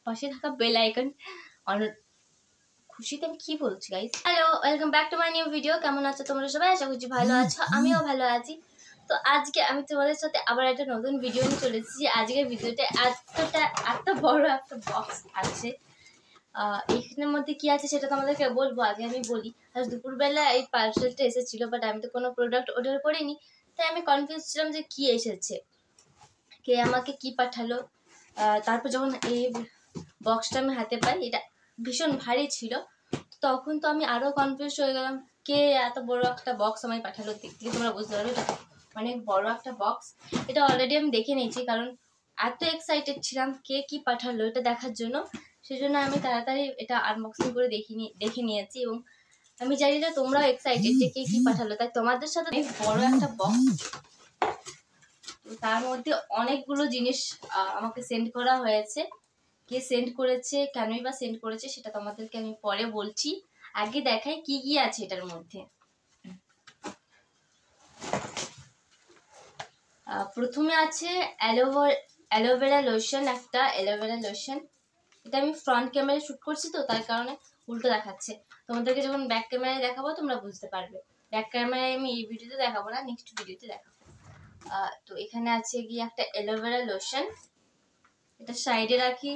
পাশে থাকা bell icon on. খুশিতে আমি কি বলছি guys. Hello, welcome back to my new video. কেমন আছো তোমরা সবাই? আশা করছি ভালো আছো, আমিও ভালো আছি। তো আজকে আমি তোমাদের সাথে আবার একটা নতুন ভিডিও নিয়ে চলে এসেছি। আজকের ভিডিওতে এত বড় একটা বক্স আছে। এখানের মধ্যে কি আছে সেটা তোমাদেরকে বলবো। আগে আমি বলি, আজ দুপুরবেলা এই পার্সেলটা এসেছিল, বাট আমি তো কোনো প্রোডাক্ট অর্ডার করিনি, তাই আমি কনফিউজ ছিলাম যে কি এসেছে, কে আমাকে কি পাঠালো। তারপর যখন এই বক্সটা আমি হাতে পাই, এটা ভীষণ ভারী ছিল, তখন তো আমি আরও কনফিউজ হয়ে গেলাম, কে এত বড় একটা বক্স আমায় পাঠালো। দেখতে তোমরা বুঝতে পারবে এটা অনেক বড় একটা বক্স। এটা অলরেডি আমি দেখে নিয়েছি, কারণ এত এক্সাইটেড ছিলাম কে কি পাঠালো এটা দেখার জন্য। সেজন্য আমি তাড়াতাড়ি এটা আনবক্সিং করে দেখে নিয়েছি, এবং আমি জানি না তোমরাও এক্সাইটেড যে কে কি পাঠালো, তাই তোমাদের সাথে অনেক বড় একটা বক্স। তো তার মধ্যে অনেকগুলো জিনিস আমাকে সেন্ড করা হয়েছে। কে সেন্ড করেছে, কেনই বা সেন্ড করেছে, সেটা তোমাদেরকে আমি পরে বলছি। আগে দেখাই কি কি আছে এটার মধ্যে। প্রথমে আছে অ্যালোভেরা লোশন, একটা অ্যালোভেরা লোশন। এটা আমি ফ্রন্ট ক্যামেরায় শ্যুট করছি, তো তার কারণে উল্টো দেখাচ্ছে। তোমাদেরকে যখন ব্যাক ক্যামেরায় দেখাবো তোমরা বুঝতে পারবে। ব্যাক ক্যামেরায় আমি এই ভিডিওতে দেখাবো না, নেক্সট ভিডিওতে দেখাবো। তো এখানে আছে গিয়ে একটা অ্যালোভেরা লোশন, এটা সাইডে রাখি।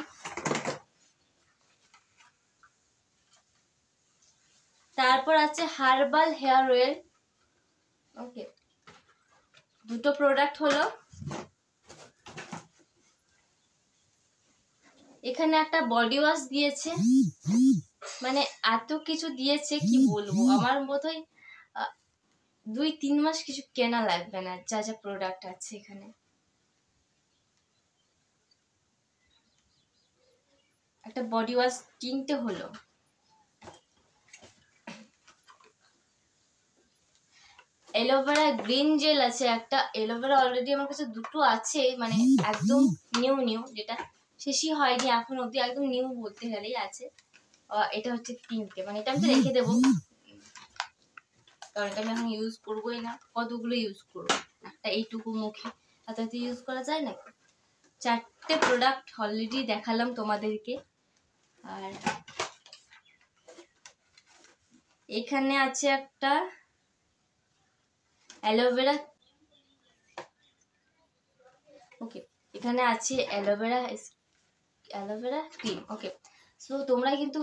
তারপর আছে হার্বাল হেয়ার অয়েল। ওকে, দুটো প্রোডাক্ট হলো। এখানে একটা বডি ওয়াশ দিয়েছে, মানে এত কিছু দিয়েছে কি বলবো। আমার বোধহয় 2-3 মাস কিছু কেনা লাগবে না, যা যা প্রোডাক্ট আছে এখানে। একটা বডি ওয়াশ কিনতে হলো। অ্যালোভেরা গ্রিন জেল আছে একটা। অ্যালোভেরা অলরেডি আমার কাছে দুটো আছে, মানে একদম নিউ, যেটা শেষই হয়নি এখন অব্দি, একদম নিউ বলতে গেলেই আছে। এটা হচ্ছে 3টে, মানে এটা আমি তো রেখে দেবো, কারণ এটা আমি এখন ইউজ করবোই না। কতগুলো ইউজ করবো, একটা এইটুকু মুখে এত ইউজ করা যায় না। 4টে প্রোডাক্ট অলরেডি দেখালাম তোমাদেরকে। আর এখানে আছে একটা অ্যালোভেরা, ওকে, এখানে আছে অ্যালোভেরা ক্রিম। ওকে, সো তোমরা কিন্তু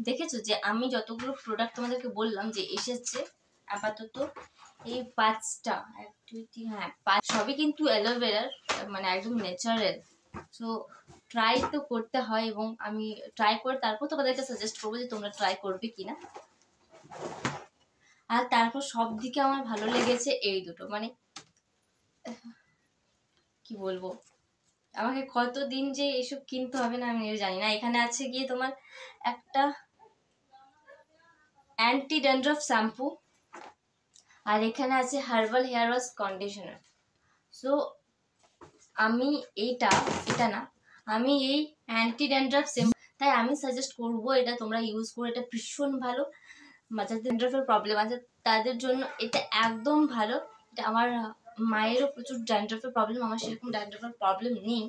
দেখেছো যে আমি যতগুলো প্রোডাক্ট তোমাদেরকে বললাম যে এসেছে, আপাতত এই 5টা, 1 2 3, হ্যাঁ 5, সবই কিন্তু অ্যালোভেরার, মানে একদম ন্যাচারাল। সো ট্রাই তো করতে হয়, এবং আমি ট্রাই করে তারপর তোমাদেরকে সাজেস্ট করবো যে তোমরা ট্রাই করবে কিনা। আর তারপর সব দিকে আমার ভালো লেগেছে এই দুটো, মানে কি বলবো, আমাকে কতদিন যে এসব কিনতে হবে না আমি জানি না। এখানে আছে গিয়ে তোমার একটা অ্যান্টি ড্যান্ড্রফ শ্যাম্পু, আর এখানে আছে herbal hair wash conditioner. So আমি এটা না, আমি এই অ্যান্টি ড্যান্ড্রফ শ্যাম্পু, তাই আমি সাজেস্ট করবো এটা তোমরা ইউজ করো। এটা ভীষণ ভালো, যাদের ড্যান্ড্রফের প্রবলেম আছে তাদের জন্য এটা একদম ভালো। এটা আমার মায়েরও প্রচুর ড্যান্ড্রফের প্রবলেম, আমার সেরকম ড্যান্ড্রফের প্রবলেম নেই,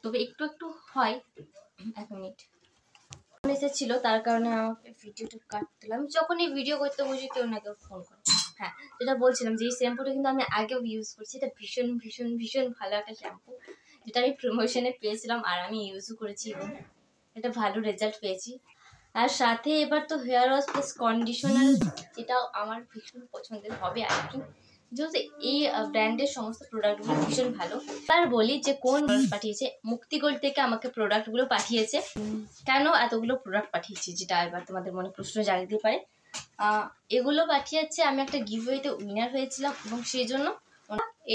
তবে একটু হয়। 1 মিনিট এসেছিল, তার কারণে আমাকে ভিডিওটা কাটলাম। যখনই ভিডিও করতে বসে কেউ না কেউ ফোন করে। হ্যাঁ, যেটা বলছিলাম যে এই শ্যাম্পুটা কিন্তু আমি আগেও ইউজ করছি। এটা ভীষণ ভালো একটা শ্যাম্পু, যেটা আমি প্রমোশনে পেয়েছিলাম, আর আমি ইউজও করেছি এবং এটা ভালো রেজাল্ট পেয়েছি। আর সাথে এবার তো হেয়ার ওয়াশ প্লাস কন্ডিশনার, যেটাও আমার ভীষণ পছন্দের হবে আর কি, যেহেতু এই ব্র্যান্ডের সমস্ত প্রোডাক্টগুলো ভীষণ ভালো। আর বলি যে কোন পাঠিয়েছে, মুক্তিগোল্ড থেকে আমাকে প্রোডাক্টগুলো পাঠিয়েছে। কেন এতগুলো প্রোডাক্ট পাঠিয়েছে, যেটা এবার তোমাদের মনে প্রশ্ন জাগতে পারে। এগুলো পাঠিয়েছে, আমি একটা গিভওয়েতে উইনার হয়েছিলাম, এবং সেই জন্য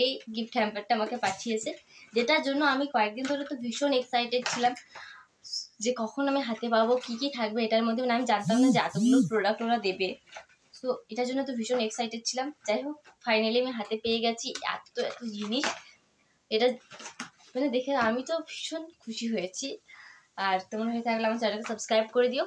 এই গিফট হ্যাম্পারটা আমাকে পাঠিয়েছে, যেটার জন্য আমি কয়েকদিন ধরে তো ভীষণ এক্সাইটেড ছিলাম যে কখন আমি হাতে পাবো, কি কি থাকবে এটার মধ্যে। মানে আমি জানতাম না যে এতগুলো প্রোডাক্ট ওরা দেবে, সো এটার জন্য তো ভীষণ এক্সাইটেড ছিলাম। যাই হোক, ফাইনালি আমি হাতে পেয়ে গেছি এত জিনিস। এটা মানে দেখে আমি তো ভীষণ খুশি হয়েছি। আর তোমরা হয়ে থাকলে আমার চ্যানেলকে সাবস্ক্রাইব করে দিও।